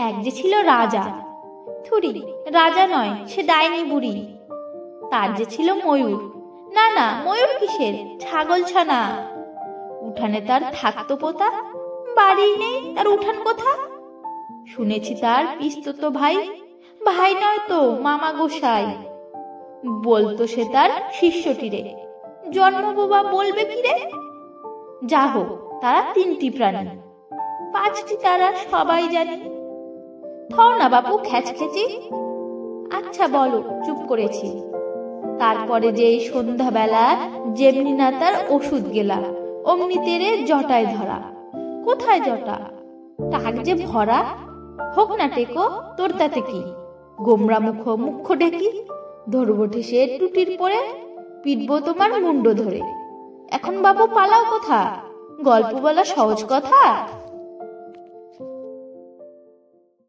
এক যে ছিল রাজা, থুরি রাজা নয়, সে ডাইনি বুড়ি। তার যে ছিল ময়ূর, না না ময়ূর কিসের, ছাগল ছানা। উঠানে তার থাকতো পোতা, বাড়ি নেই তার উঠান কোথা। শুনেছি তার পিস্তত ভাই, ভাই নয় তো মামা গোসাই। বলতো সে তার শিষ্যটিরে, জন্ম বাবা বলবে কি রে। যা হোক, তারা তিনটি প্রাণী, পাঁচটি তারা সবাই জানি। থও না বাপু খ্যাচখ্যাচি, আচ্ছা বলো, চুপ করেছি। তারপরে যে সন্ধ্যাবেলা যেমনি না তার ওষুধ গেলা, অমনি তেরে জটায় ধরা। কোথায় জটা, টাক যে ভরা। হোক না টেকো, তোর তাতে কি, গোমরা মুখ্য ঢেকি। ধরবো ঠেসে টুটির পরে, পিটবো তোমার মুন্ড ধরে। এখন বাবু পালাও কোথা, গল্প বলা সহজ কথা।